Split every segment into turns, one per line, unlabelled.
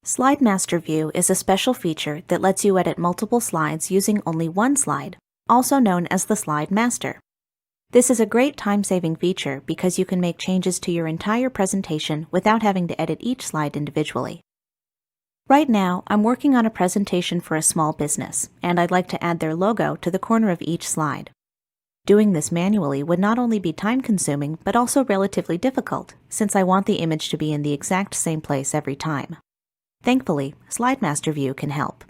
Slide Master View is a special feature that lets you edit multiple slides using only one slide, also known as the Slide Master. This is a great time-saving feature because you can make changes to your entire presentation without having to edit each slide individually. Right now, I'm working on a presentation for a small business, and I'd like to add their logo to the corner of each slide. Doing this manually would not only be time-consuming, but also relatively difficult, since I want the image to be in the exact same place every time. Thankfully, Slide Master View can help.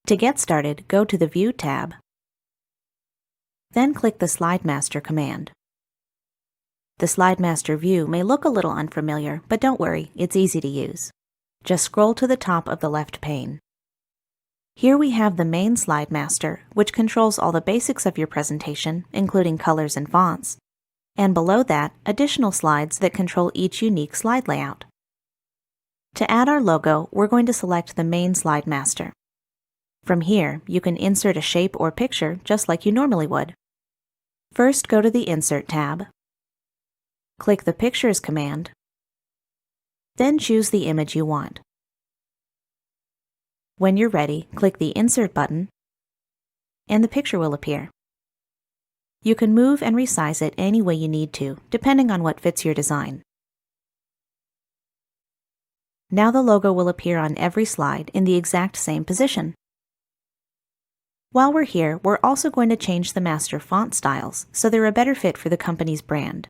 To get started, go to the View tab, then click the Slide Master command. The Slide Master view may look a little unfamiliar, but don't worry, it's easy to use. Just scroll to the top of the left pane. Here we have the main Slide Master, which controls all the basics of your presentation, including colors and fonts, and below that, additional slides that control each unique slide layout. To add our logo, we're going to select the main Slide Master. From here, you can insert a shape or picture just like you normally would. First, go to the Insert tab, click the Pictures command, then choose the image you want. When you're ready, click the Insert button, and the picture will appear. You can move and resize it any way you need to, depending on what fits your design. Now the logo will appear on every slide in the exact same position. While we're here, we're also going to change the master font styles so they're a better fit for the company's brand.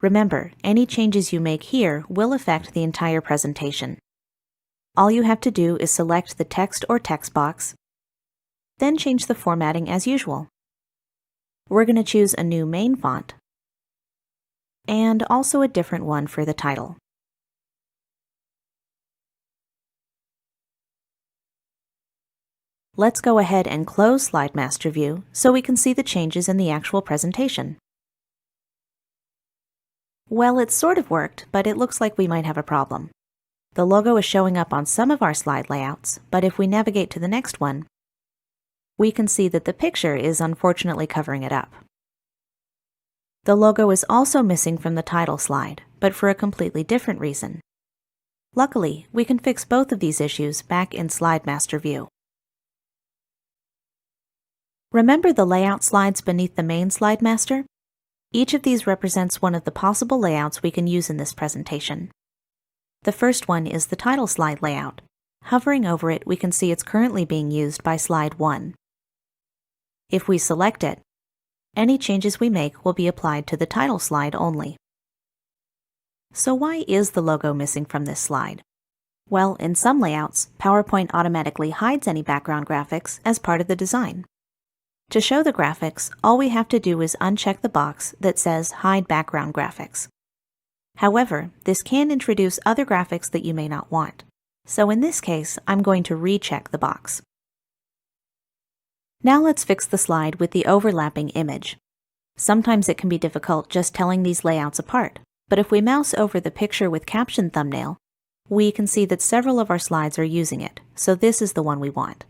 Remember, any changes you make here will affect the entire presentation. All you have to do is select the text or text box, then change the formatting as usual. We're going to choose a new main font, and also a different one for the title. Let's go ahead and close Slide Master View so we can see the changes in the actual presentation. Well, it sort of worked, but it looks like we might have a problem. The logo is showing up on some of our slide layouts, but if we navigate to the next one, we can see that the picture is unfortunately covering it up. The logo is also missing from the title slide, but for a completely different reason. Luckily, we can fix both of these issues back in Slide Master View. Remember the layout slides beneath the main Slide Master? Each of these represents one of the possible layouts we can use in this presentation. The first one is the title slide layout. Hovering over it, we can see it's currently being used by Slide 1. If we select it, any changes we make will be applied to the title slide only. So why is the logo missing from this slide? Well, in some layouts, PowerPoint automatically hides any background graphics as part of the design. To show the graphics, all we have to do is uncheck the box that says Hide Background Graphics. However, this can introduce other graphics that you may not want. So in this case, I'm going to recheck the box. Now let's fix the slide with the overlapping image. Sometimes it can be difficult just telling these layouts apart, but if we mouse over the picture with caption thumbnail, we can see that several of our slides are using it, so this is the one we want.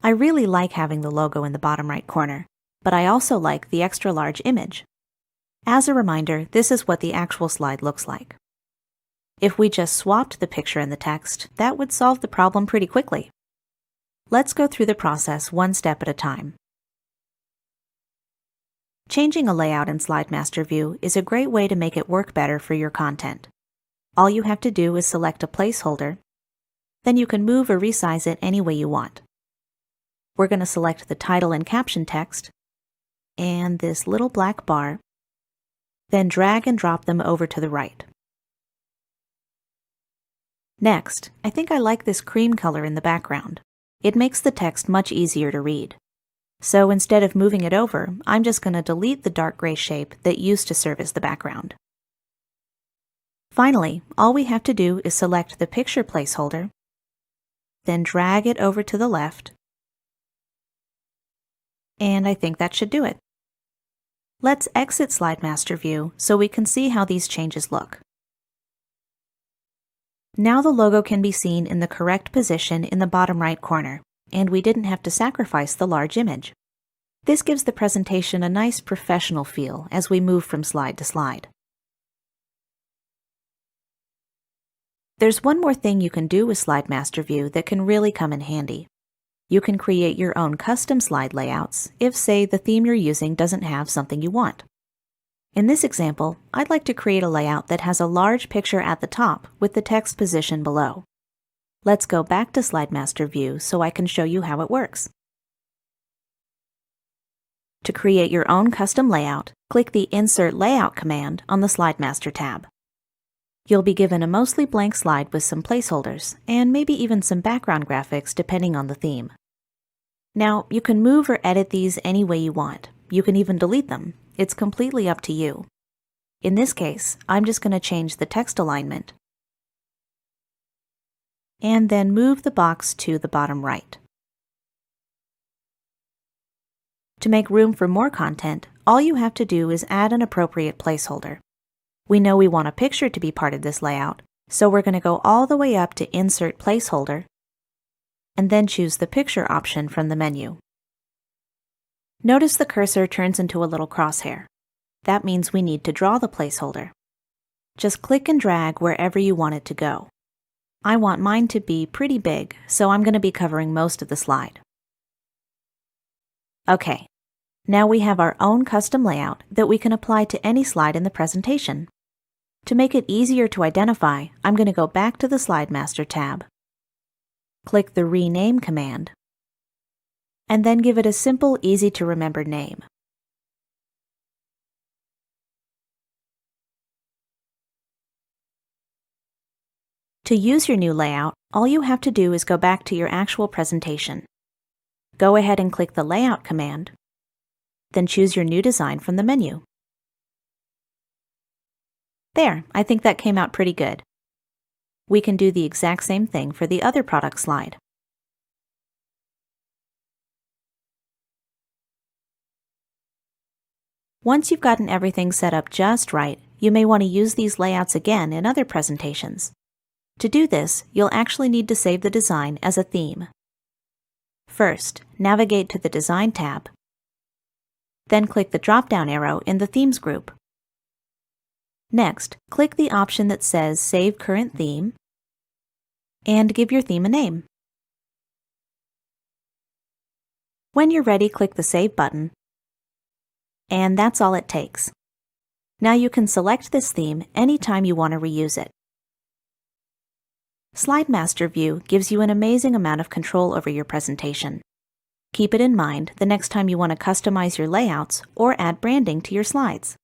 I really like having the logo in the bottom right corner, but I also like the extra large image. As a reminder, this is what the actual slide looks like. If we just swapped the picture and the text, that would solve the problem pretty quickly. Let's go through the process one step at a time. Changing a layout in Slide Master View is a great way to make it work better for your content. All you have to do is select a placeholder, then you can move or resize it any way you want. We're going to select the title and caption text, and this little black bar, then drag and drop them over to the right. Next, I think I like this cream color in the background. It makes the text much easier to read. So instead of moving it over, I'm just going to delete the dark gray shape that used to serve as the background. Finally, all we have to do is select the picture placeholder, then drag it over to the left, and I think that should do it. Let's exit Slide Master View so we can see how these changes look. Now the logo can be seen in the correct position in the bottom right corner, and we didn't have to sacrifice the large image. This gives the presentation a nice professional feel as we move from slide to slide. There's one more thing you can do with Slide Master View that can really come in handy. You can create your own custom slide layouts if, say, the theme you're using doesn't have something you want. In this example, I'd like to create a layout that has a large picture at the top with the text position below. Let's go back to Slide Master View so I can show you how it works. To create your own custom layout, click the Insert Layout command on the Slide Master tab. You'll be given a mostly blank slide with some placeholders, and maybe even some background graphics depending on the theme. Now, you can move or edit these any way you want. You can even delete them. It's completely up to you. In this case, I'm just going to change the text alignment, and then move the box to the bottom right. To make room for more content, all you have to do is add an appropriate placeholder. We know we want a picture to be part of this layout, so we're going to go all the way up to Insert Placeholder, and then choose the Picture option from the menu. Notice the cursor turns into a little crosshair. That means we need to draw the placeholder. Just click and drag wherever you want it to go. I want mine to be pretty big, so I'm going to be covering most of the slide. Okay, now we have our own custom layout that we can apply to any slide in the presentation. To make it easier to identify, I'm going to go back to the Slide Master tab. Click the Rename command, and then give it a simple, easy-to-remember name. To use your new layout, all you have to do is go back to your actual presentation. Go ahead and click the Layout command, then choose your new design from the menu. There, I think that came out pretty good. We can do the exact same thing for the other product slide. Once you've gotten everything set up just right, you may want to use these layouts again in other presentations. To do this, you'll actually need to save the design as a theme. First, navigate to the Design tab, then click the drop-down arrow in the Themes group. Next, click the option that says Save Current Theme, and give your theme a name. When you're ready, click the Save button, and that's all it takes. Now you can select this theme anytime you want to reuse it. Slide Master View gives you an amazing amount of control over your presentation. Keep it in mind the next time you want to customize your layouts or add branding to your slides.